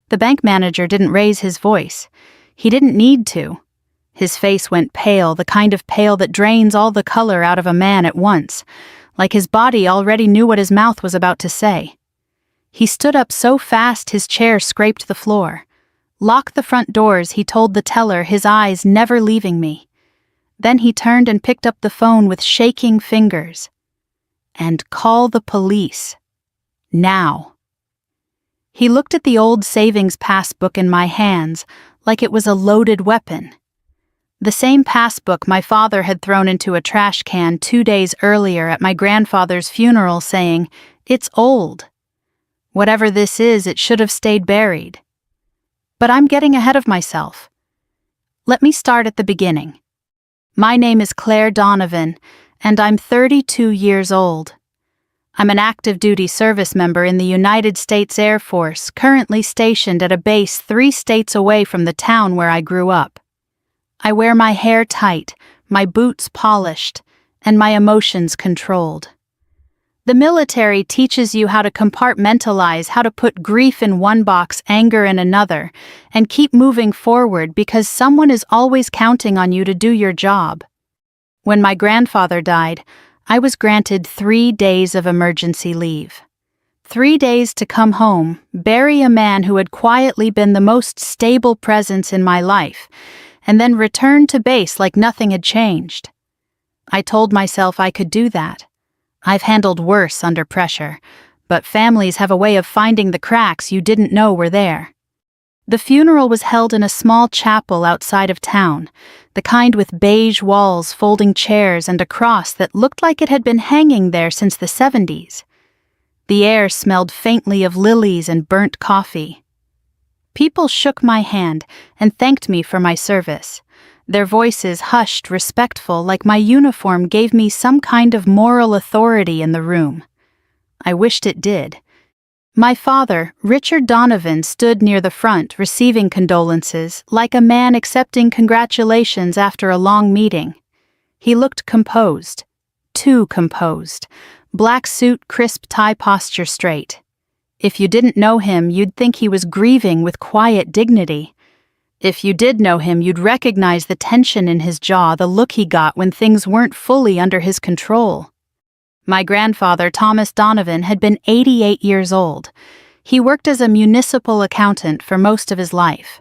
The bank manager didn't raise his voice. He didn't need to. His face went pale, the kind of pale that drains all the color out of a man at once, like his body already knew what his mouth was about to say. He stood up so fast his chair scraped the floor. "Lock the front doors," he told the teller, his eyes never leaving me. Then he turned and picked up the phone with shaking fingers. "And call the police. Now." He looked at the old savings passbook in my hands like it was a loaded weapon. The same passbook my father had thrown into a trash can 2 days earlier at my grandfather's funeral, saying, "It's old. Whatever this is, it should have stayed buried." But I'm getting ahead of myself. Let me start at the beginning. My name is Claire Donovan, and I'm 32 years old. I'm an active duty service member in the United States Air Force, currently stationed at a base 3 states away from the town where I grew up. I wear my hair tight, my boots polished, and my emotions controlled. The military teaches you how to compartmentalize, how to put grief in one box, anger in another, and keep moving forward because someone is always counting on you to do your job. When my grandfather died, I was granted 3 days of emergency leave. 3 days to come home, bury a man who had quietly been the most stable presence in my life, and then return to base like nothing had changed. I told myself I could do that. I've handled worse under pressure, but families have a way of finding the cracks you didn't know were there. The funeral was held in a small chapel outside of town, the kind with beige walls, folding chairs, and a cross that looked like it had been hanging there since the 70s. The air smelled faintly of lilies and burnt coffee. People shook my hand and thanked me for my service. Their voices hushed, respectful, like my uniform gave me some kind of moral authority in the room. I wished it did. My father, Richard Donovan, stood near the front, receiving condolences, like a man accepting congratulations after a long meeting. He looked composed. Too composed. Black suit, crisp tie, posture straight. If you didn't know him, you'd think he was grieving with quiet dignity. If you did know him, you'd recognize the tension in his jaw, the look he got when things weren't fully under his control. My grandfather, Thomas Donovan, had been 88 years old. He worked as a municipal accountant for most of his life.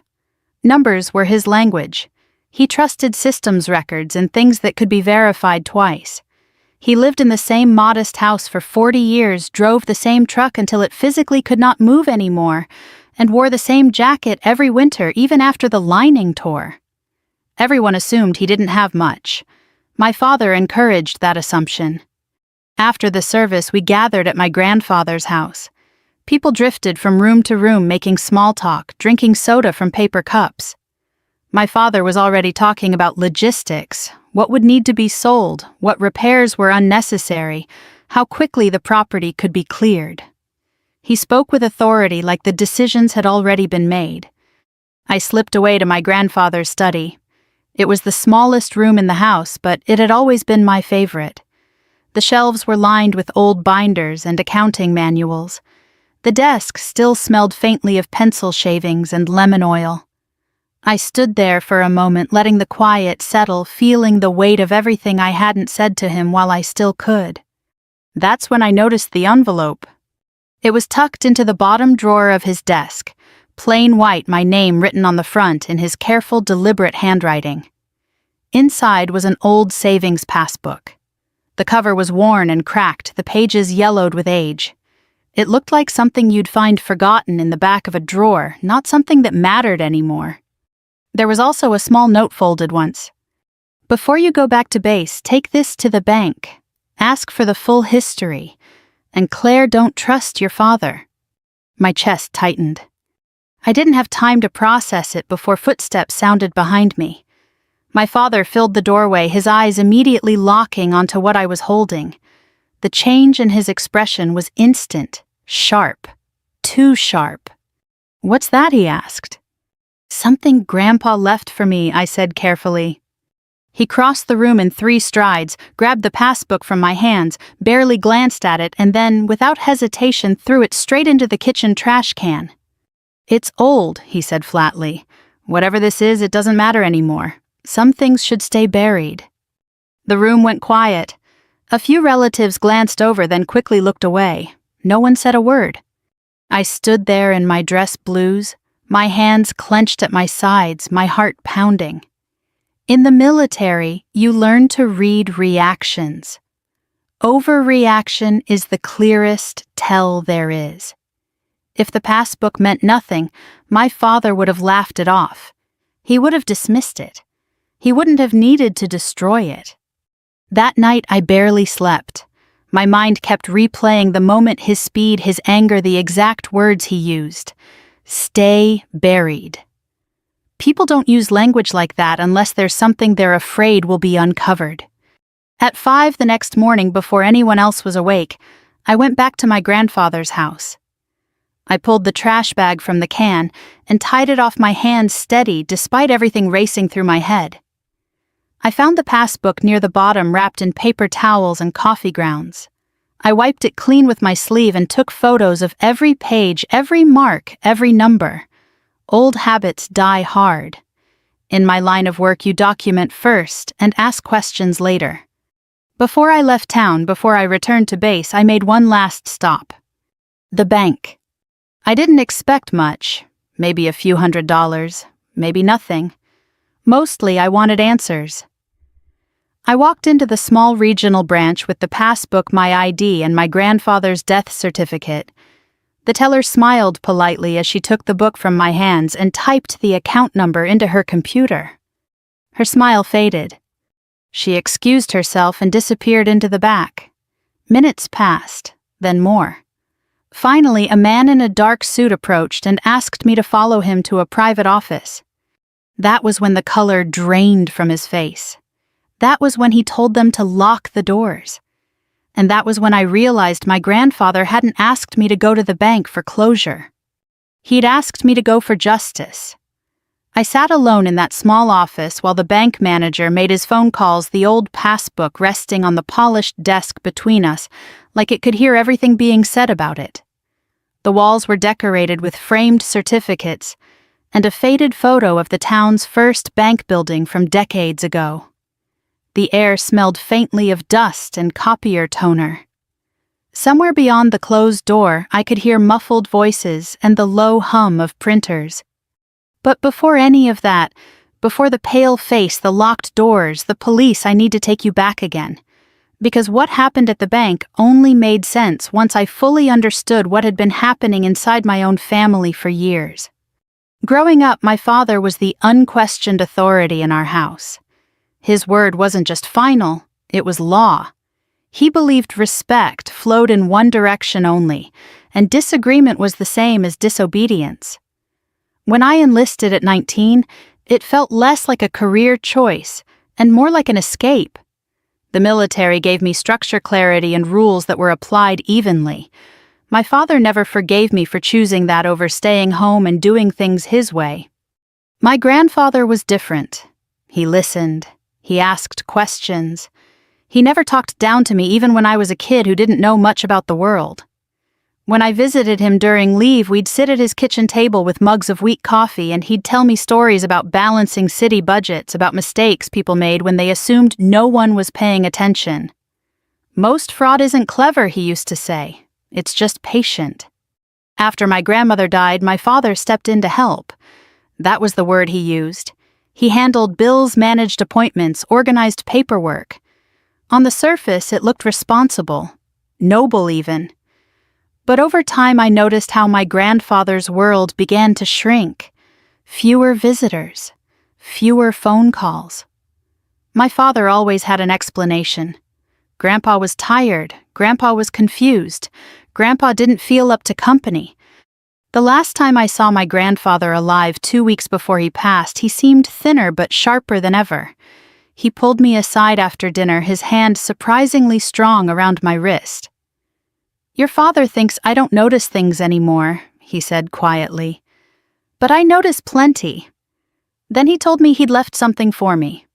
Numbers were his language. He trusted systems records and things that could be verified twice. He lived in the same modest house for 40 years, drove the same truck until it physically could not move anymore, and wore the same jacket every winter, even after the lining tore. Everyone assumed he didn't have much. My father encouraged that assumption. After the service, we gathered at my grandfather's house. People drifted from room to room, making small talk, drinking soda from paper cups. My father was already talking about logistics, what would need to be sold, what repairs were unnecessary, how quickly the property could be cleared. He spoke with authority, like the decisions had already been made. I slipped away to my grandfather's study. It was the smallest room in the house, but it had always been my favorite. The shelves were lined with old binders and accounting manuals. The desk still smelled faintly of pencil shavings and lemon oil. I stood there for a moment, letting the quiet settle, feeling the weight of everything I hadn't said to him while I still could. That's when I noticed the envelope. It was tucked into the bottom drawer of his desk, plain white, my name written on the front in his careful, deliberate handwriting. Inside was an old savings passbook. The cover was worn and cracked, the pages yellowed with age. It looked like something you'd find forgotten in the back of a drawer, not something that mattered anymore. There was also a small note folded once. "Before you go back to base, take this to the bank. Ask for the full history. And Claire, don't trust your father." My chest tightened. I didn't have time to process it before footsteps sounded behind me. My father filled the doorway, his eyes immediately locking onto what I was holding. The change in his expression was instant, sharp, too sharp. "What's that?" he asked. "Something Grandpa left for me," I said carefully. He crossed the room in 3 strides, grabbed the passbook from my hands, barely glanced at it, and then, without hesitation, threw it straight into the kitchen trash can. "It's old," he said flatly. "Whatever this is, it doesn't matter anymore. Some things should stay buried." The room went quiet. A few relatives glanced over, then quickly looked away. No one said a word. I stood there in my dress blues, my hands clenched at my sides, my heart pounding. In the military, you learn to read reactions. Overreaction is the clearest tell there is. If the passbook meant nothing, my father would have laughed it off. He would have dismissed it. He wouldn't have needed to destroy it. That night I barely slept. My mind kept replaying the moment, his speed, his anger, the exact words he used. Stay buried. People don't use language like that unless there's something they're afraid will be uncovered. At 5 the next morning, before anyone else was awake, I went back to my grandfather's house. I pulled the trash bag from the can and tied it off my hands steady despite everything racing through my head. I found the passbook near the bottom, wrapped in paper towels and coffee grounds. I wiped it clean with my sleeve and took photos of every page, every mark, every number. Old habits die hard. In my line of work, you document first and ask questions later. Before I left town, before I returned to base, I made one last stop. The bank. I didn't expect much, maybe a few $100s, maybe nothing. Mostly I wanted answers. I walked into the small regional branch with the passbook, my ID, and my grandfather's death certificate. The teller smiled politely as she took the book from my hands and typed the account number into her computer. Her smile faded. She excused herself and disappeared into the back. Minutes passed, then more. Finally, a man in a dark suit approached and asked me to follow him to a private office. That was when the color drained from his face. That was when he told them to lock the doors. And that was when I realized my grandfather hadn't asked me to go to the bank for closure. He'd asked me to go for justice. I sat alone in that small office while the bank manager made his phone calls, the old passbook resting on the polished desk between us, like it could hear everything being said about it. The walls were decorated with framed certificates and a faded photo of the town's first bank building from decades ago. The air smelled faintly of dust and copier toner. Somewhere beyond the closed door, I could hear muffled voices and the low hum of printers. But before any of that, before the pale face, the locked doors, the police, I need to take you back again. Because what happened at the bank only made sense once I fully understood what had been happening inside my own family for years. Growing up, my father was the unquestioned authority in our house. His word wasn't just final, it was law. He believed respect flowed in one direction only, and disagreement was the same as disobedience. When I enlisted at 19, it felt less like a career choice and more like an escape. The military gave me structure, clarity, and rules that were applied evenly. My father never forgave me for choosing that over staying home and doing things his way. My grandfather was different. He listened. He asked questions. He never talked down to me even when I was a kid who didn't know much about the world. When I visited him during leave, we'd sit at his kitchen table with mugs of weak coffee, and he'd tell me stories about balancing city budgets, about mistakes people made when they assumed no one was paying attention. Most fraud isn't clever, he used to say. It's just patient. After my grandmother died, my father stepped in to help. That was the word he used. He handled bills, managed appointments, organized paperwork. On the surface, it looked responsible, noble even. But over time, I noticed how my grandfather's world began to shrink. Fewer visitors, fewer phone calls. My father always had an explanation. Grandpa was tired, Grandpa was confused, Grandpa didn't feel up to company. The last time I saw my grandfather alive 2 weeks before he passed, he seemed thinner but sharper than ever. He pulled me aside after dinner, his hand surprisingly strong around my wrist. "Your father thinks I don't notice things anymore," he said quietly. "But I notice plenty." Then he told me he'd left something for me.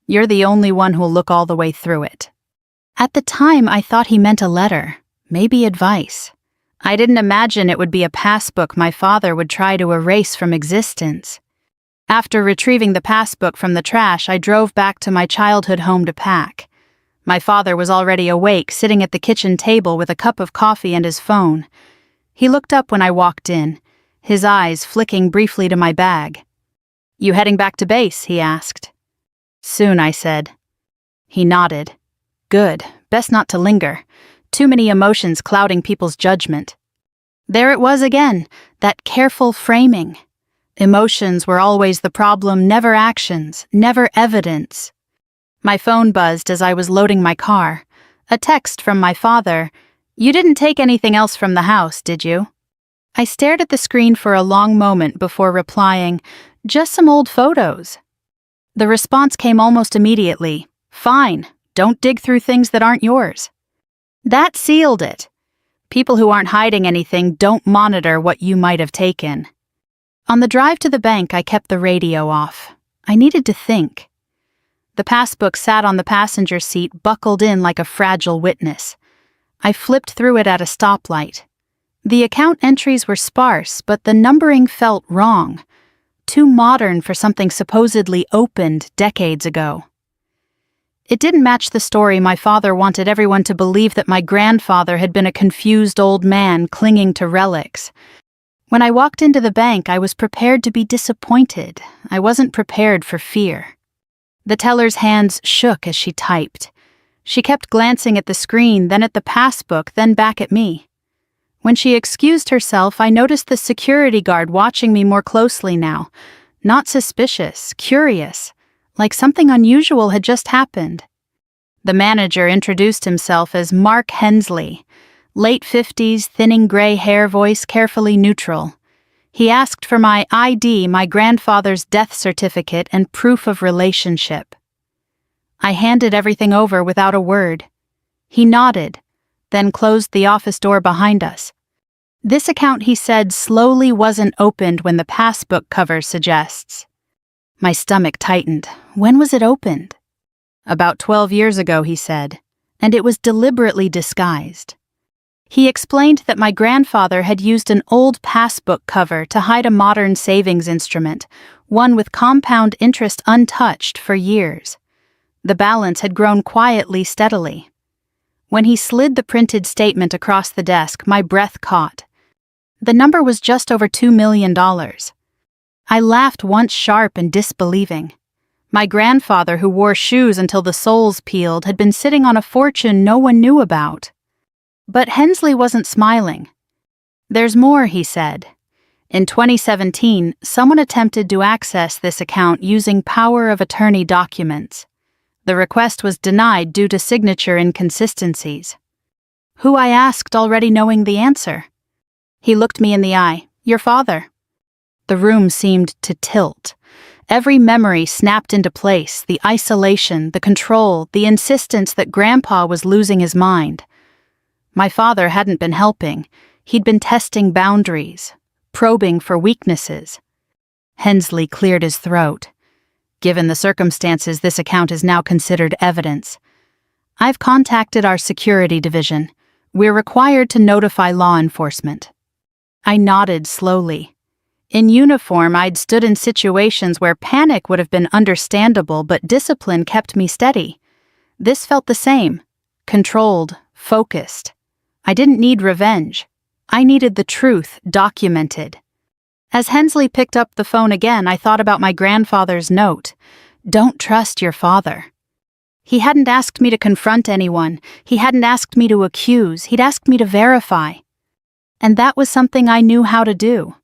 "You're the only one who'll look all the way through it." At the time, I thought he meant a letter, maybe advice. I didn't imagine it would be a passbook my father would try to erase from existence. After retrieving the passbook from the trash, I drove back to my childhood home to pack. My father was already awake, sitting at the kitchen table with a cup of coffee and his phone. He looked up when I walked in, his eyes flicking briefly to my bag. "You heading back to base?" he asked. "Soon," I said. He nodded. "Good. Best not to linger. Too many emotions clouding people's judgment." There it was again, that careful framing. Emotions were always the problem, never actions, never evidence. My phone buzzed as I was loading my car. A text from my father. "You didn't take anything else from the house, did you?" I stared at the screen for a long moment before replying, "Just some old photos." The response came almost immediately. "Fine, don't dig through things that aren't yours." That sealed it. People who aren't hiding anything don't monitor what you might have taken. On the drive to the bank, I kept the radio off. I needed to think. The passbook sat on the passenger seat, buckled in like a fragile witness. I flipped through it at a stoplight. The account entries were sparse, but the numbering felt wrong. Too modern for something supposedly opened decades ago. It didn't match the story my father wanted everyone to believe, that my grandfather had been a confused old man clinging to relics. When I walked into the bank, I was prepared to be disappointed. I wasn't prepared for fear. The teller's hands shook as she typed. She kept glancing at the screen, then at the passbook, then back at me. When she excused herself, I noticed the security guard watching me more closely now. Not suspicious, curious, like something unusual had just happened. The manager introduced himself as Mark Hensley, late 50s, thinning gray hair, voice carefully neutral. He asked for my ID, my grandfather's death certificate, and proof of relationship. I handed everything over without a word. He nodded, then closed the office door behind us. This account, he said, slowly wasn't opened when the passbook cover suggests. My stomach tightened. When was it opened? About 12 years ago, he said, and it was deliberately disguised. He explained that my grandfather had used an old passbook cover to hide a modern savings instrument, one with compound interest untouched for years. The balance had grown quietly, steadily. When he slid the printed statement across the desk, my breath caught. The number was just over $2 million. I laughed once, sharp and disbelieving. My grandfather, who wore shoes until the soles peeled, had been sitting on a fortune no one knew about. But Hensley wasn't smiling. "There's more," he said. In 2017, someone attempted to access this account using power of attorney documents. The request was denied due to signature inconsistencies. Who, I asked, already knowing the answer. He looked me in the eye. "Your father." The room seemed to tilt. Every memory snapped into place, the isolation, the control, the insistence that Grandpa was losing his mind. My father hadn't been helping. He'd been testing boundaries, probing for weaknesses. Hensley cleared his throat. "Given the circumstances, this account is now considered evidence. I've contacted our security division. We're required to notify law enforcement." I nodded slowly. In uniform, I'd stood in situations where panic would have been understandable, but discipline kept me steady. This felt the same. Controlled, focused. I didn't need revenge. I needed the truth, documented. As Hensley picked up the phone again, I thought about my grandfather's note. Don't trust your father. He hadn't asked me to confront anyone. He hadn't asked me to accuse. He'd asked me to verify. And that was something I knew how to do.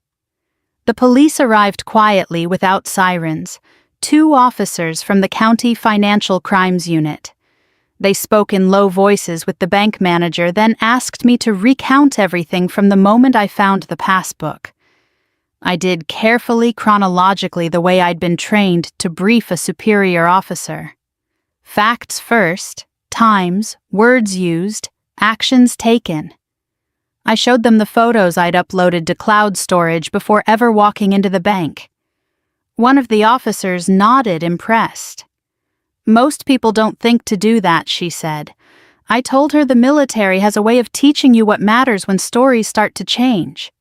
The police arrived quietly without sirens. 2 officers from the County Financial Crimes Unit. They spoke in low voices with the bank manager, then asked me to recount everything from the moment I found the passbook. I did carefully, chronologically, the way I'd been trained to brief a superior officer. Facts first, times, words used, actions taken. I showed them the photos I'd uploaded to cloud storage before ever walking into the bank. One of the officers nodded, impressed. Most people don't think to do that, she said. I told her the military has a way of teaching you what matters when stories start to change.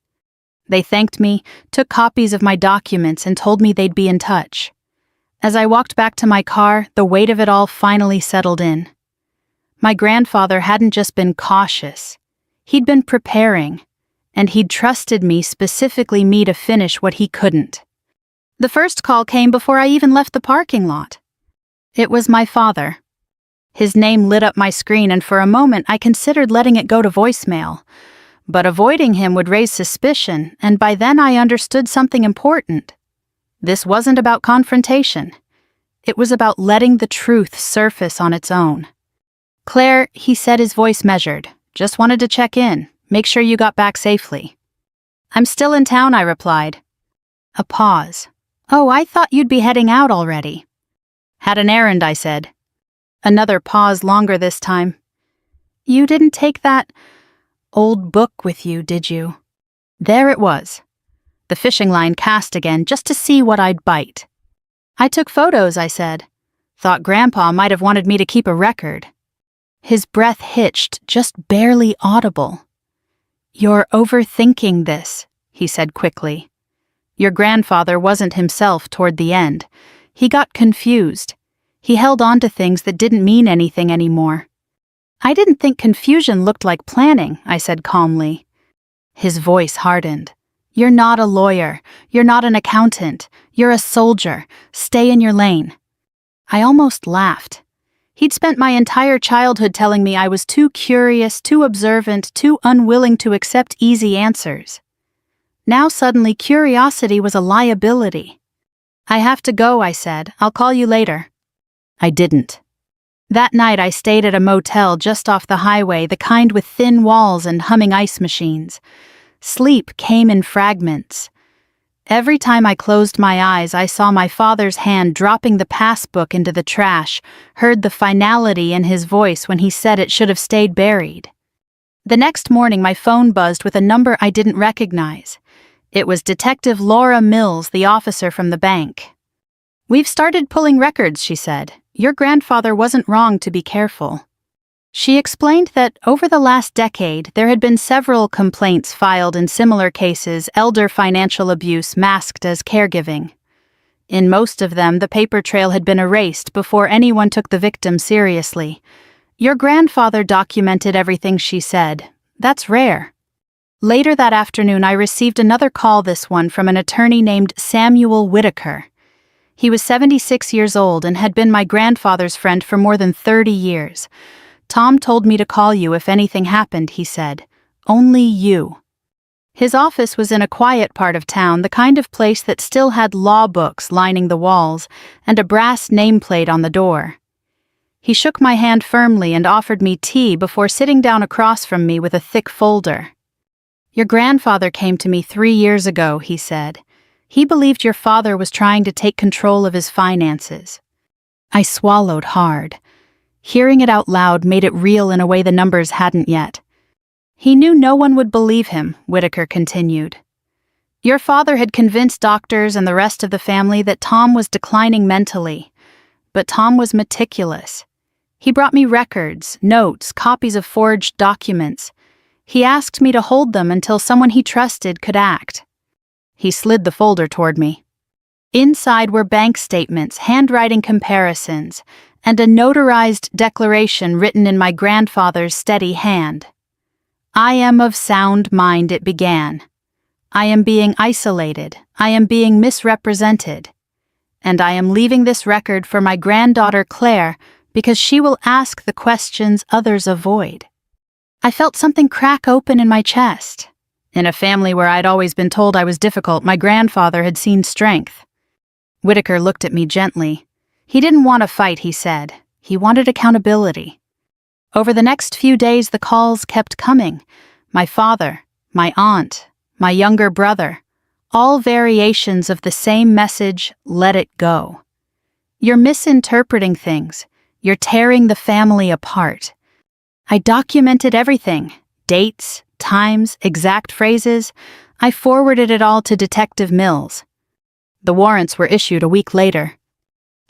They thanked me, took copies of my documents, and told me they'd be in touch. As I walked back to my car, the weight of it all finally settled in. My grandfather hadn't just been cautious. He'd been preparing, and he'd trusted me, specifically me, to finish what he couldn't. The first call came before I even left the parking lot. It was my father. His name lit up my screen, and for a moment I considered letting it go to voicemail. But avoiding him would raise suspicion, and by then I understood something important. This wasn't about confrontation. It was about letting the truth surface on its own. "Claire," he said, his voice measured. "Just wanted to check in. Make sure you got back safely." "I'm still in town," I replied. A pause. "Oh, I thought you'd be heading out already." "Had an errand," I said. Another pause, longer this time. "You didn't take that old book with you, did you?" There it was. The fishing line cast again, just to see what I'd bite. "I took photos," I said. "Thought Grandpa might have wanted me to keep a record." His breath hitched, just barely audible. "You're overthinking this," he said quickly. "Your grandfather wasn't himself toward the end. He got confused. He held on to things that didn't mean anything anymore." "I didn't think confusion looked like planning," I said calmly. His voice hardened. "You're not a lawyer. You're not an accountant. You're a soldier. Stay in your lane." I almost laughed. He'd spent my entire childhood telling me I was too curious, too observant, too unwilling to accept easy answers. Now suddenly curiosity was a liability. "I have to go," I said. "I'll call you later." I didn't. That night I stayed at a motel just off the highway, the kind with thin walls and humming ice machines. Sleep came in fragments. Every time I closed my eyes, I saw my father's hand dropping the passbook into the trash, heard the finality in his voice when he said it should have stayed buried. The next morning my phone buzzed with a number I didn't recognize. It was Detective Laura Mills, the officer from the bank. "We've started pulling records," she said. "Your grandfather wasn't wrong to be careful." She explained that over the last decade, there had been several complaints filed in similar cases, elder financial abuse masked as caregiving. In most of them, the paper trail had been erased before anyone took the victim seriously. Your grandfather documented everything, she said. That's rare. Later that afternoon, I received another call, this one from an attorney named Samuel Whitaker. He was 76 years old and had been my grandfather's friend for more than 30 years. "Tom told me to call you if anything happened," he said. "Only you." His office was in a quiet part of town, the kind of place that still had law books lining the walls and a brass nameplate on the door. He shook my hand firmly and offered me tea before sitting down across from me with a thick folder. "Your grandfather came to me 3 years ago," he said. "He believed your father was trying to take control of his finances." I swallowed hard. Hearing it out loud made it real in a way the numbers hadn't yet. "He knew no one would believe him," Whitaker continued. "Your father had convinced doctors and the rest of the family that Tom was declining mentally. But Tom was meticulous. He brought me records, notes, copies of forged documents. He asked me to hold them until someone he trusted could act." He slid the folder toward me. Inside were bank statements, handwriting comparisons, and a notarized declaration written in my grandfather's steady hand. "I am of sound mind," it began. "I am being isolated. I am being misrepresented. And I am leaving this record for my granddaughter Claire because she will ask the questions others avoid." I felt something crack open in my chest. In a family where I'd always been told I was difficult, my grandfather had seen strength. Whitaker looked at me gently. He didn't want a fight, he said. He wanted accountability. Over the next few days, the calls kept coming. My father, my aunt, my younger brother, all variations of the same message, let it go. "You're misinterpreting things. You're tearing the family apart." I documented everything, dates, times, exact phrases. I forwarded it all to Detective Mills. The warrants were issued a week later.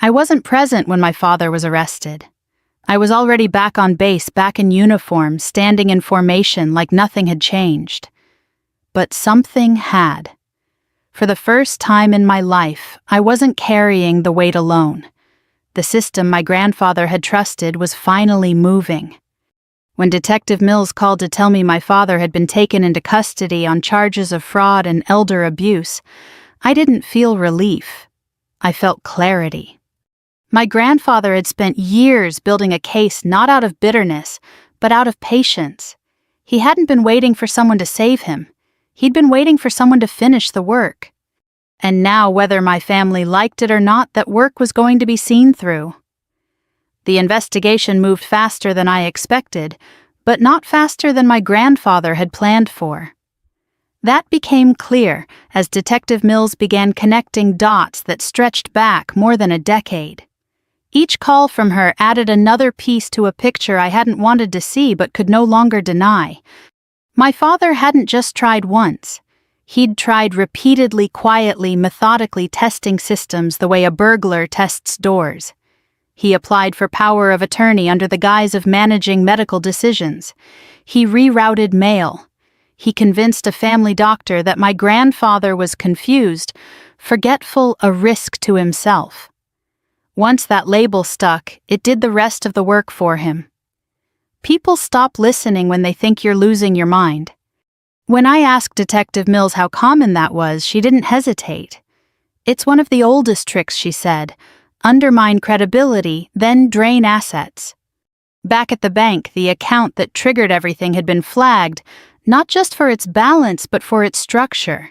I wasn't present when my father was arrested. I was already back on base, back in uniform, standing in formation like nothing had changed. But something had. For the first time in my life, I wasn't carrying the weight alone. The system my grandfather had trusted was finally moving. When Detective Mills called to tell me my father had been taken into custody on charges of fraud and elder abuse, I didn't feel relief. I felt clarity. My grandfather had spent years building a case not out of bitterness, but out of patience. He hadn't been waiting for someone to save him. He'd been waiting for someone to finish the work. And now, whether my family liked it or not, that work was going to be seen through. The investigation moved faster than I expected, but not faster than my grandfather had planned for. That became clear as Detective Mills began connecting dots that stretched back more than a decade. Each call from her added another piece to a picture I hadn't wanted to see but could no longer deny. My father hadn't just tried once. He'd tried repeatedly, quietly, methodically testing systems the way a burglar tests doors. He applied for power of attorney under the guise of managing medical decisions. He rerouted mail. He convinced a family doctor that my grandfather was confused, forgetful, a risk to himself. Once that label stuck, it did the rest of the work for him. People stop listening when they think you're losing your mind. When I asked Detective Mills how common that was, she didn't hesitate. It's one of the oldest tricks, she said. Undermine credibility, then drain assets. Back at the bank, the account that triggered everything had been flagged, not just for its balance, but for its structure.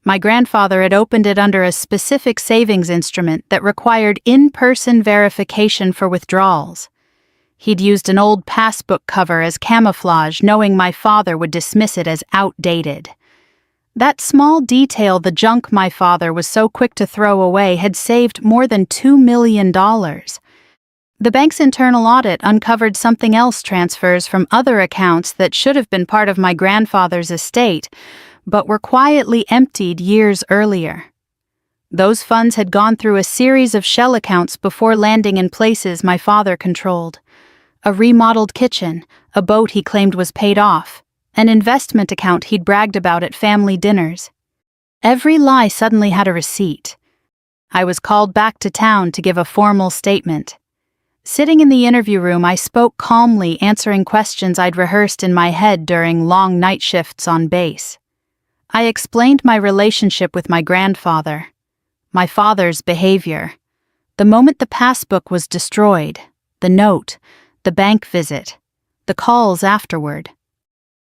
My grandfather had opened it under a specific savings instrument that required in-person verification for withdrawals. He'd used an old passbook cover as camouflage, knowing my father would dismiss it as outdated. That small detail, the junk my father was so quick to throw away, had saved more than $2 million. The bank's internal audit uncovered something else: transfers from other accounts that should have been part of my grandfather's estate, but were quietly emptied years earlier. Those funds had gone through a series of shell accounts before landing in places my father controlled. A remodeled kitchen, a boat he claimed was paid off, an investment account he'd bragged about at family dinners. Every lie suddenly had a receipt. I was called back to town to give a formal statement. Sitting in the interview room, I spoke calmly, answering questions I'd rehearsed in my head during long night shifts on base. I explained my relationship with my grandfather, my father's behavior, the moment the passbook was destroyed, the note, the bank visit, the calls afterward.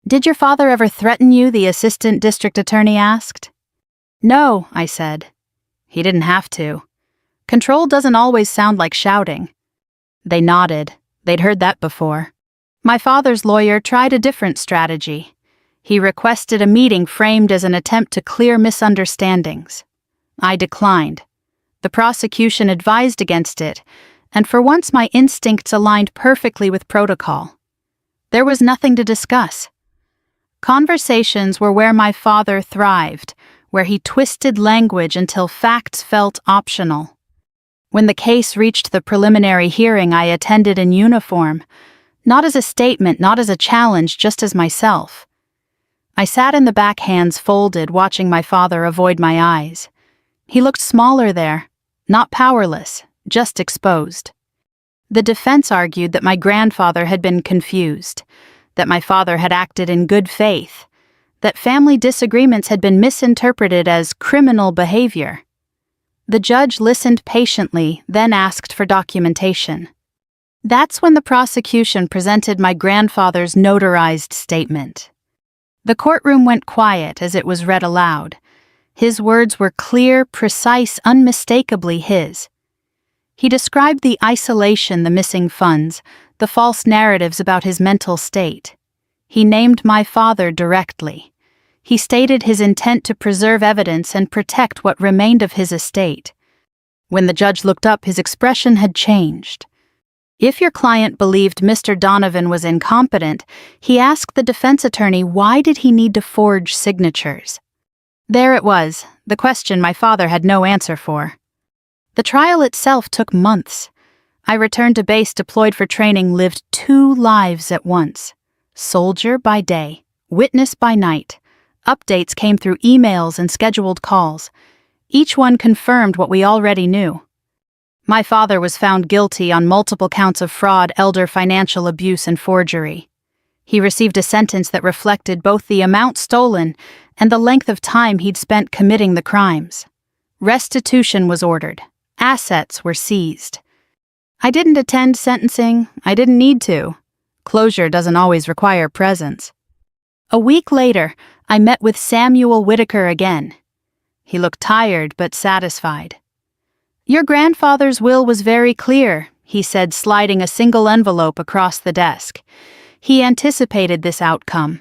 "Did your father ever threaten you?" the assistant district attorney asked. "No," I said. "He didn't have to. Control doesn't always sound like shouting." They nodded. They'd heard that before. My father's lawyer tried a different strategy. He requested a meeting framed as an attempt to clear misunderstandings. I declined. The prosecution advised against it, and for once my instincts aligned perfectly with protocol. There was nothing to discuss. Conversations were where my father thrived, where he twisted language until facts felt optional. When the case reached the preliminary hearing, I attended in uniform, not as a statement, not as a challenge, just as myself. I sat in the back, hands folded, watching my father avoid my eyes. He looked smaller there, not powerless, just exposed. The defense argued that my grandfather had been confused, that my father had acted in good faith, that family disagreements had been misinterpreted as criminal behavior. The judge listened patiently, then asked for documentation. That's when the prosecution presented my grandfather's notarized statement. The courtroom went quiet as it was read aloud. His words were clear, precise, unmistakably his. He described the isolation, the missing funds, the false narratives about his mental state. He named my father directly. He stated his intent to preserve evidence and protect what remained of his estate. When the judge looked up, his expression had changed. If your client believed Mr. Donovan was incompetent, he asked the defense attorney why did he need to forge signatures. There it was, the question my father had no answer for. The trial itself took months. I returned to base deployed for training, lived 2 lives at once. Soldier by day, witness by night. Updates came through emails and scheduled calls. Each one confirmed what we already knew. My father was found guilty on multiple counts of fraud, elder financial abuse, and forgery. He received a sentence that reflected both the amount stolen and the length of time he'd spent committing the crimes. Restitution was ordered. Assets were seized. I didn't attend sentencing. I didn't need to. Closure doesn't always require presence. A week later, I met with Samuel Whitaker again. He looked tired but satisfied. "Your grandfather's will was very clear," he said, sliding a single envelope across the desk. He anticipated this outcome.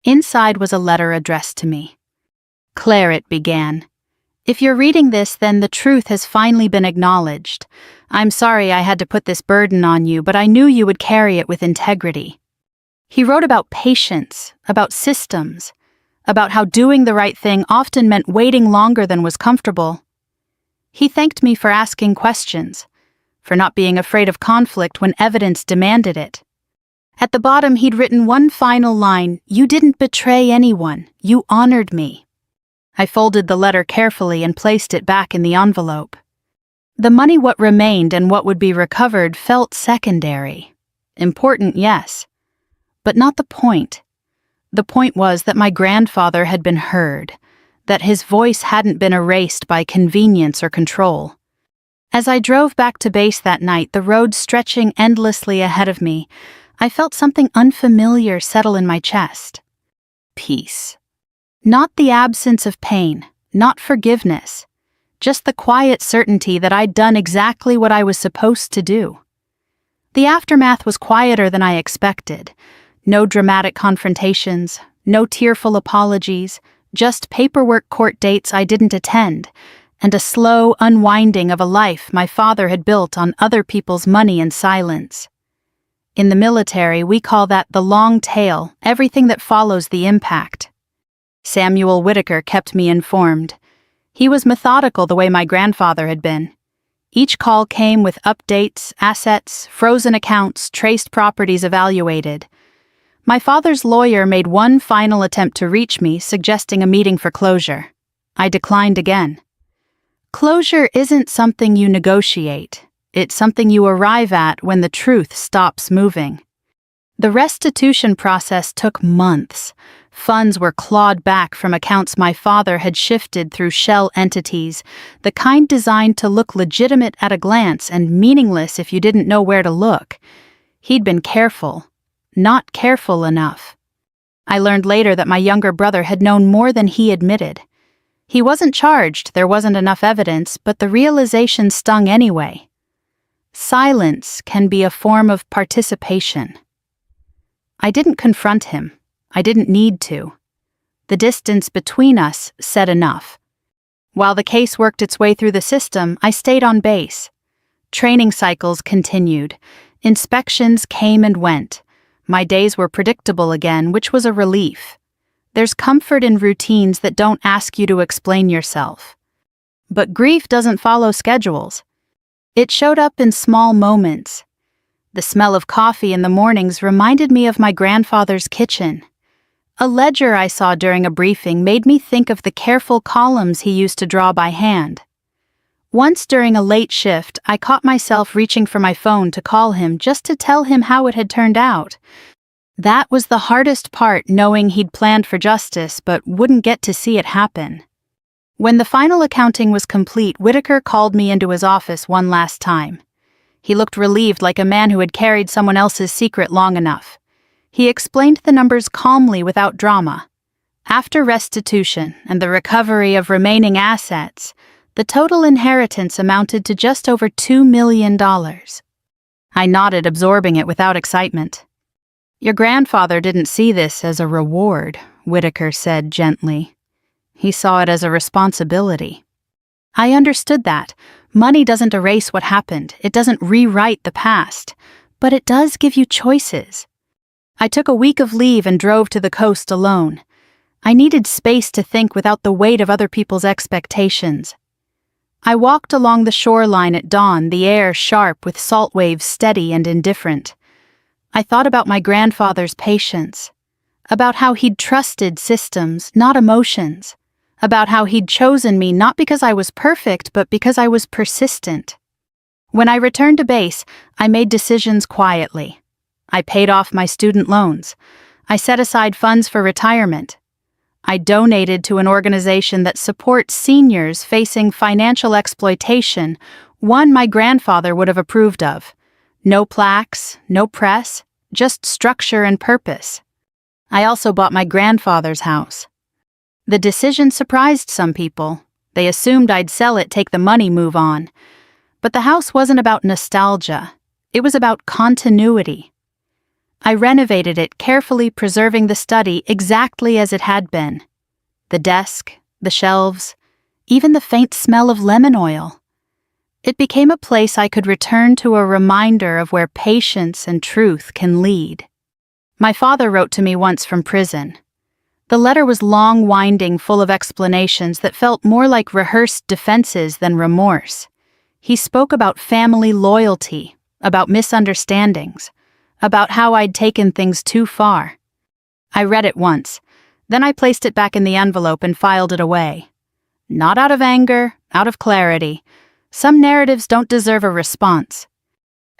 Inside was a letter addressed to me. "Claire," it began. "If you're reading this, then the truth has finally been acknowledged. I'm sorry I had to put this burden on you, but I knew you would carry it with integrity." He wrote about patience, about systems, about how doing the right thing often meant waiting longer than was comfortable. He thanked me for asking questions, for not being afraid of conflict when evidence demanded it. At the bottom, he'd written one final line: "You didn't betray anyone. You honored me." I folded the letter carefully and placed it back in the envelope. The money, what remained and what would be recovered, felt secondary. Important, yes, but not the point. The point was that my grandfather had been heard, that his voice hadn't been erased by convenience or control. As I drove back to base that night, the road stretching endlessly ahead of me, I felt something unfamiliar settle in my chest. Peace. Not the absence of pain, not forgiveness, just the quiet certainty that I'd done exactly what I was supposed to do. The aftermath was quieter than I expected. No dramatic confrontations, no tearful apologies, just paperwork, court dates I didn't attend, and a slow unwinding of a life my father had built on other people's money and silence. In the military, we call that the long tail, everything that follows the impact. Samuel Whitaker kept me informed. He was methodical the way my grandfather had been. Each call came with updates, assets, frozen accounts, traced properties evaluated. My father's lawyer made one final attempt to reach me, suggesting a meeting for closure. I declined again. Closure isn't something you negotiate. It's something you arrive at when the truth stops moving. The restitution process took months. Funds were clawed back from accounts my father had shifted through shell entities, the kind designed to look legitimate at a glance and meaningless if you didn't know where to look. He'd been careful, not careful enough. I learned later that my younger brother had known more than he admitted. He wasn't charged, there wasn't enough evidence, but the realization stung anyway. Silence can be a form of participation. I didn't confront him. I didn't need to. The distance between us said enough. While the case worked its way through the system, I stayed on base. Training cycles continued. Inspections came and went. My days were predictable again, which was a relief. There's comfort in routines that don't ask you to explain yourself. But grief doesn't follow schedules. It showed up in small moments. The smell of coffee in the mornings reminded me of my grandfather's kitchen. A ledger I saw during a briefing made me think of the careful columns he used to draw by hand. Once during a late shift, I caught myself reaching for my phone to call him just to tell him how it had turned out. That was the hardest part, knowing he'd planned for justice but wouldn't get to see it happen. When the final accounting was complete, Whitaker called me into his office one last time. He looked relieved, like a man who had carried someone else's secret long enough. He explained the numbers calmly without drama. After restitution and the recovery of remaining assets, the total inheritance amounted to just over $2 million. I nodded, absorbing it without excitement. "Your grandfather didn't see this as a reward," Whitaker said gently. He saw it as a responsibility. I understood that. Money doesn't erase what happened. It doesn't rewrite the past. But it does give you choices. I took a week of leave and drove to the coast alone. I needed space to think without the weight of other people's expectations. I walked along the shoreline at dawn, the air sharp with salt waves steady and indifferent. I thought about my grandfather's patience, about how he'd trusted systems, not emotions, about how he'd chosen me not because I was perfect, but because I was persistent. When I returned to base, I made decisions quietly. I paid off my student loans. I set aside funds for retirement. I donated to an organization that supports seniors facing financial exploitation, one my grandfather would have approved of. No plaques, no press, just structure and purpose. I also bought my grandfather's house. The decision surprised some people. They assumed I'd sell it, take the money, move on. But the house wasn't about nostalgia. It was about continuity. I renovated it, carefully preserving the study exactly as it had been. The desk, the shelves, even the faint smell of lemon oil. It became a place I could return to, a reminder of where patience and truth can lead. My father wrote to me once from prison. The letter was long, winding, full of explanations that felt more like rehearsed defenses than remorse. He spoke about family loyalty, about misunderstandings, about how I'd taken things too far. I read it once, then I placed it back in the envelope and filed it away. Not out of anger, out of clarity. Some narratives don't deserve a response.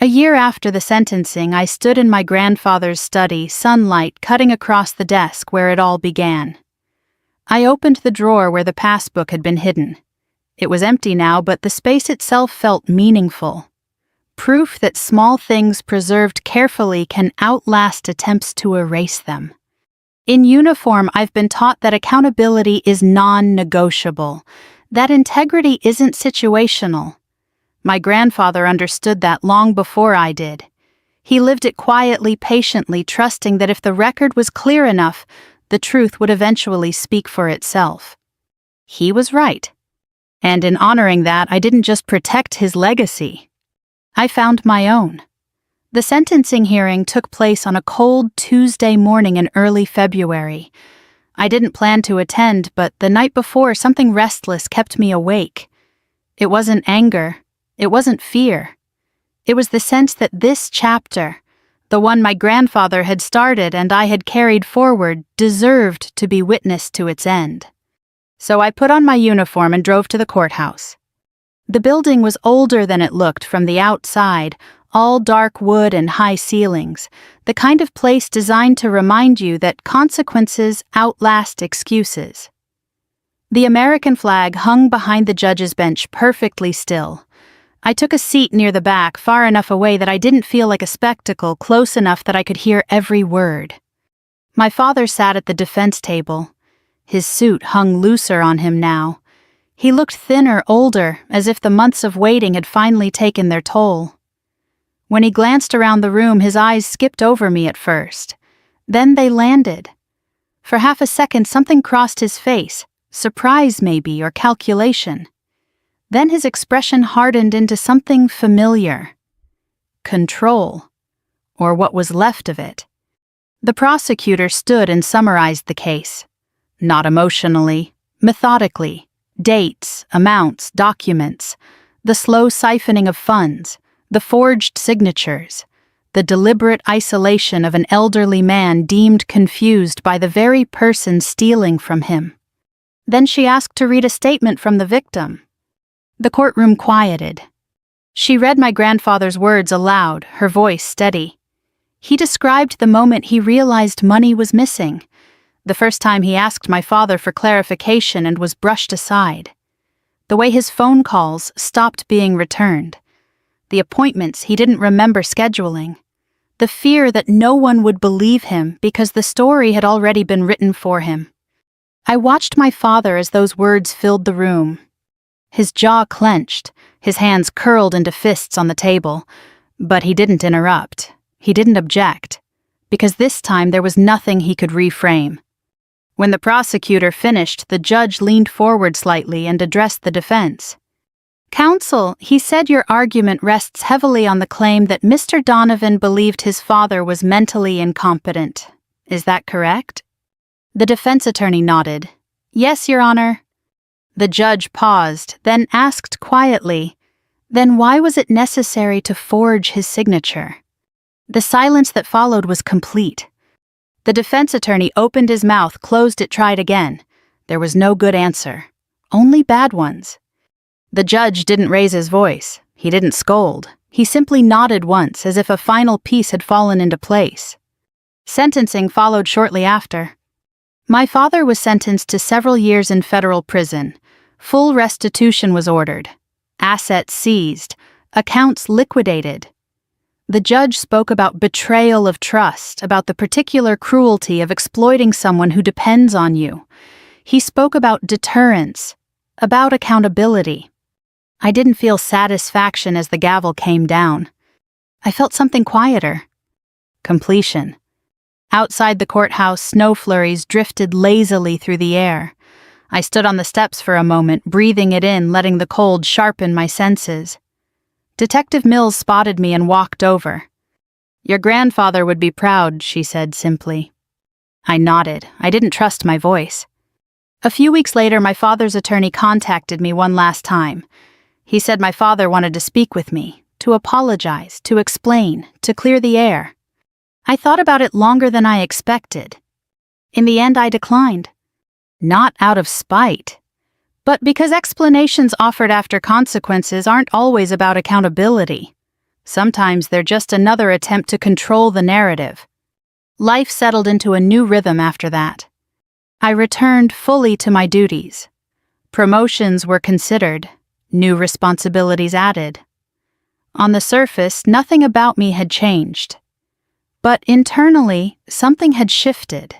A year after the sentencing, I stood in my grandfather's study, sunlight cutting across the desk where it all began. I opened the drawer where the passbook had been hidden. It was empty now, but the space itself felt meaningful. Proof that small things preserved carefully can outlast attempts to erase them. In uniform, I've been taught that accountability is non-negotiable, that integrity isn't situational. My grandfather understood that long before I did. He lived it quietly, patiently, trusting that if the record was clear enough, the truth would eventually speak for itself. He was right. And in honoring that, I didn't just protect his legacy. I found my own. The sentencing hearing took place on a cold Tuesday morning in early February. I didn't plan to attend, but the night before, something restless kept me awake. It wasn't anger. It wasn't fear. It was the sense that this chapter, the one my grandfather had started and I had carried forward, deserved to be witnessed to its end. So I put on my uniform and drove to the courthouse. The building was older than it looked from the outside, all dark wood and high ceilings, the kind of place designed to remind you that consequences outlast excuses. The American flag hung behind the judge's bench perfectly still. I took a seat near the back, far enough away that I didn't feel like a spectacle, close enough that I could hear every word. My father sat at the defense table. His suit hung looser on him now. He looked thinner, older, as if the months of waiting had finally taken their toll. When he glanced around the room, his eyes skipped over me at first. Then they landed. For half a second, something crossed his face, surprise maybe, or calculation. Then his expression hardened into something familiar. Control, or what was left of it. The prosecutor stood and summarized the case. Not emotionally, methodically. Dates, amounts, documents, the slow siphoning of funds, the forged signatures, the deliberate isolation of an elderly man deemed confused by the very person stealing from him. Then she asked to read a statement from the victim. The courtroom quieted. She read my grandfather's words aloud, her voice steady. He described the moment he realized money was missing. The first time he asked my father for clarification and was brushed aside. The way his phone calls stopped being returned. The appointments he didn't remember scheduling. The fear that no one would believe him because the story had already been written for him. I watched my father as those words filled the room. His jaw clenched, his hands curled into fists on the table. But he didn't interrupt. He didn't object. Because this time there was nothing he could reframe. When the prosecutor finished, the judge leaned forward slightly and addressed the defense. Counsel, he said your argument rests heavily on the claim that Mr. Donovan believed his father was mentally incompetent. Is that correct? The defense attorney nodded. Yes, Your Honor. The judge paused, then asked quietly, "Then why was it necessary to forge his signature?" The silence that followed was complete. The defense attorney opened his mouth, closed it, tried again. There was no good answer, only bad ones. The judge didn't raise his voice. He didn't scold. He simply nodded once, as if a final piece had fallen into place. Sentencing followed shortly after. My father was sentenced to several years in federal prison. Full restitution was ordered. Assets seized. Accounts liquidated. The judge spoke about betrayal of trust, about the particular cruelty of exploiting someone who depends on you. He spoke about deterrence, about accountability. I didn't feel satisfaction as the gavel came down. I felt something quieter. Completion. Outside the courthouse, snow flurries drifted lazily through the air. I stood on the steps for a moment, breathing it in, letting the cold sharpen my senses. Detective Mills spotted me and walked over. "Your grandfather would be proud," she said simply. I nodded. I didn't trust my voice. A few weeks later, my father's attorney contacted me one last time. He said my father wanted to speak with me, to apologize, to explain, to clear the air. I thought about it longer than I expected. In the end, I declined. Not out of spite, but because explanations offered after consequences aren't always about accountability. Sometimes they're just another attempt to control the narrative. Life settled into a new rhythm after that. I returned fully to my duties. Promotions were considered, new responsibilities added. On the surface, nothing about me had changed. But internally, something had shifted.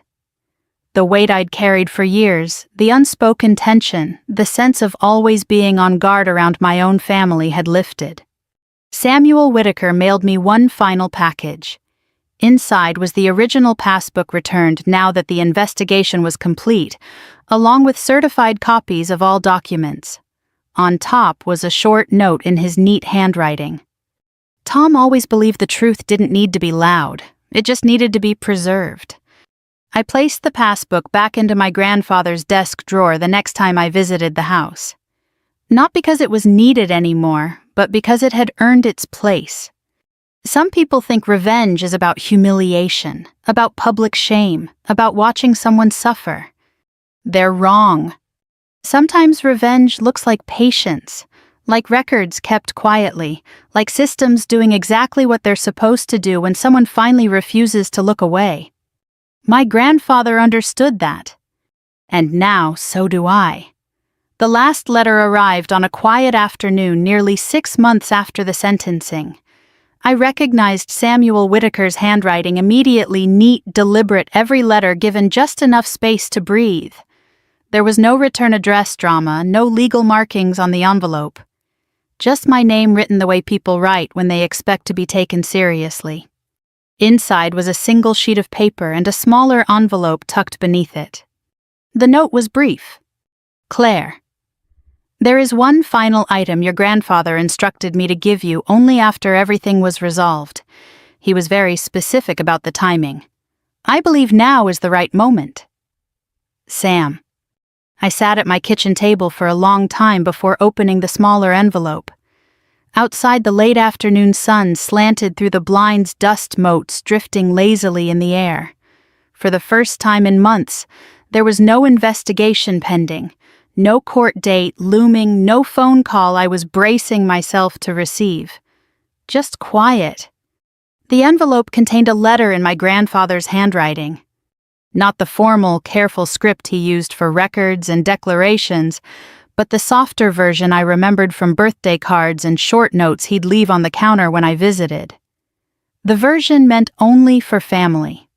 The weight I'd carried for years, the unspoken tension, the sense of always being on guard around my own family had lifted. Samuel Whitaker mailed me one final package. Inside was the original passbook returned now that the investigation was complete, along with certified copies of all documents. On top was a short note in his neat handwriting. Tom always believed the truth didn't need to be loud. It just needed to be preserved. I placed the passbook back into my grandfather's desk drawer the next time I visited the house. Not because it was needed anymore, but because it had earned its place. Some people think revenge is about humiliation, about public shame, about watching someone suffer. They're wrong. Sometimes revenge looks like patience, like records kept quietly, like systems doing exactly what they're supposed to do when someone finally refuses to look away. My grandfather understood that. And now so do I. The last letter arrived on a quiet afternoon nearly 6 months after the sentencing. I recognized Samuel Whitaker's handwriting immediately, neat, deliberate, every letter given just enough space to breathe. There was no return address drama, no legal markings on the envelope. Just my name written the way people write when they expect to be taken seriously. Inside was a single sheet of paper and a smaller envelope tucked beneath it. The note was brief. Claire, there is one final item your grandfather instructed me to give you only after everything was resolved. He was very specific about the timing. I believe now is the right moment. Sam. I sat at my kitchen table for a long time before opening the smaller envelope. Outside, the late afternoon sun slanted through the blind's dust motes drifting lazily in the air. For the first time in months, there was no investigation pending, no court date looming, no phone call I was bracing myself to receive. Just quiet. The envelope contained a letter in my grandfather's handwriting. Not the formal, careful script he used for records and declarations, but the softer version I remembered from birthday cards and short notes he'd leave on the counter when I visited. The version meant only for family.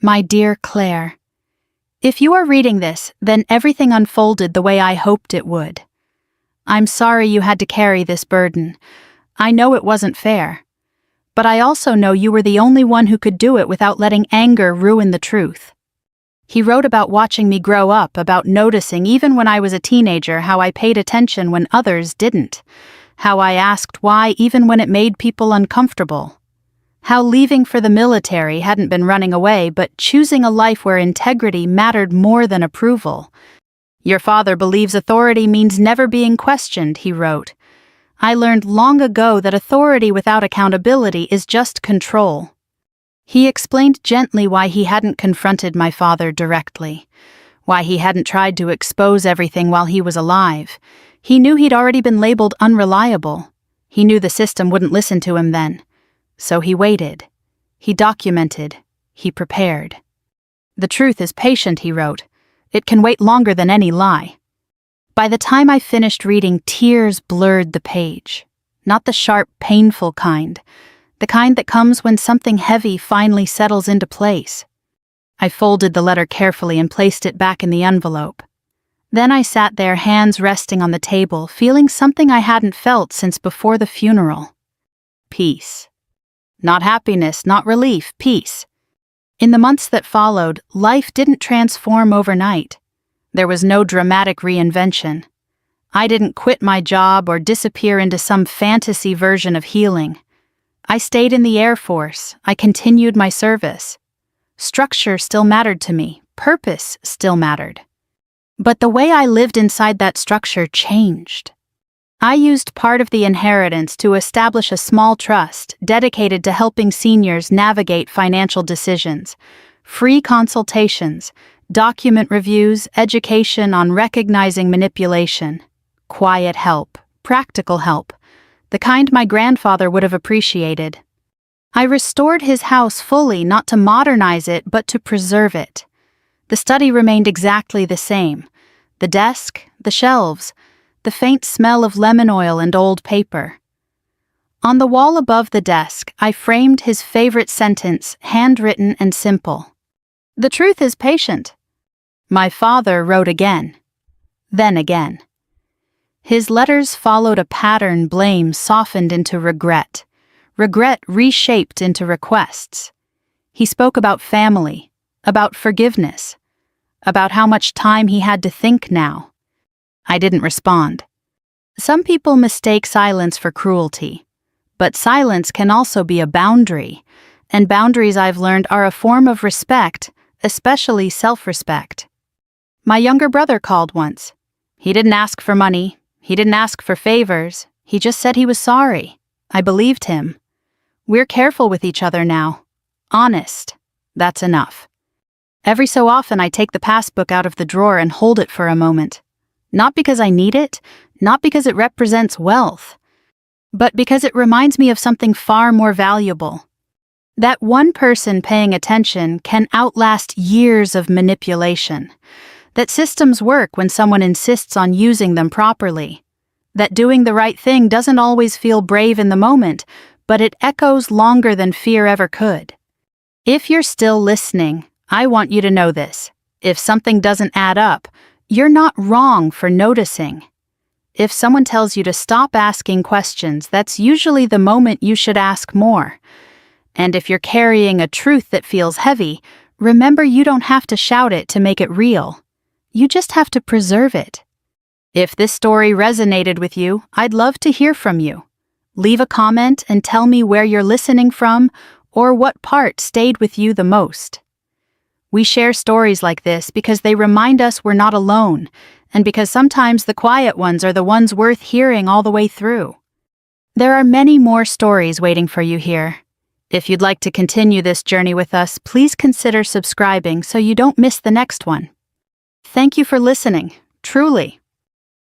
My dear Claire, if you are reading this, then everything unfolded the way I hoped it would. I'm sorry you had to carry this burden. I know it wasn't fair. But I also know you were the only one who could do it without letting anger ruin the truth. He wrote about watching me grow up, about noticing even when I was a teenager how I paid attention when others didn't, how I asked why even when it made people uncomfortable, how leaving for the military hadn't been running away but choosing a life where integrity mattered more than approval. Your father believes authority means never being questioned, he wrote. I learned long ago that authority without accountability is just control. He explained gently why he hadn't confronted my father directly, why he hadn't tried to expose everything while he was alive. He knew he'd already been labeled unreliable. He knew the system wouldn't listen to him then. So he waited. He documented. He prepared. The truth is patient, he wrote. It can wait longer than any lie. By the time I finished reading, tears blurred the page. Not the sharp, painful kind. The kind that comes when something heavy finally settles into place. I folded the letter carefully and placed it back in the envelope. Then I sat there, hands resting on the table, feeling something I hadn't felt since before the funeral. Peace. Not happiness, not relief, peace. In the months that followed, life didn't transform overnight. There was no dramatic reinvention. I didn't quit my job or disappear into some fantasy version of healing. I stayed in the Air Force. I continued my service. Structure still mattered to me. Purpose still mattered. But the way I lived inside that structure changed. I used part of the inheritance to establish a small trust dedicated to helping seniors navigate financial decisions, free consultations, document reviews, education on recognizing manipulation, quiet help, practical help, the kind my grandfather would have appreciated. I restored his house fully, not to modernize it, but to preserve it. The study remained exactly the same. The desk, the shelves, the faint smell of lemon oil and old paper. On the wall above the desk, I framed his favorite sentence, handwritten and simple. The truth is patient. My father wrote again. Then again. His letters followed a pattern. Blame softened into regret. Regret reshaped into requests. He spoke about family, about forgiveness, about how much time he had to think now. I didn't respond. Some people mistake silence for cruelty, but silence can also be a boundary, and boundaries, I've learned, are a form of respect, especially self-respect. My younger brother called once. He didn't ask for money. He didn't ask for favors. He just said he was sorry. I believed him. We're careful with each other now. Honest. That's enough. Every so often I take the passbook out of the drawer and hold it for a moment. Not because I need it, not because it represents wealth, but because it reminds me of something far more valuable. That one person paying attention can outlast years of manipulation. That systems work when someone insists on using them properly. That doing the right thing doesn't always feel brave in the moment, but it echoes longer than fear ever could. If you're still listening, I want you to know this. If something doesn't add up, you're not wrong for noticing. If someone tells you to stop asking questions, that's usually the moment you should ask more. And if you're carrying a truth that feels heavy, remember you don't have to shout it to make it real. You just have to preserve it. If this story resonated with you, I'd love to hear from you. Leave a comment and tell me where you're listening from or what part stayed with you the most. We share stories like this because they remind us we're not alone, and because sometimes the quiet ones are the ones worth hearing all the way through. There are many more stories waiting for you here. If you'd like to continue this journey with us, please consider subscribing so you don't miss the next one. Thank you for listening, truly.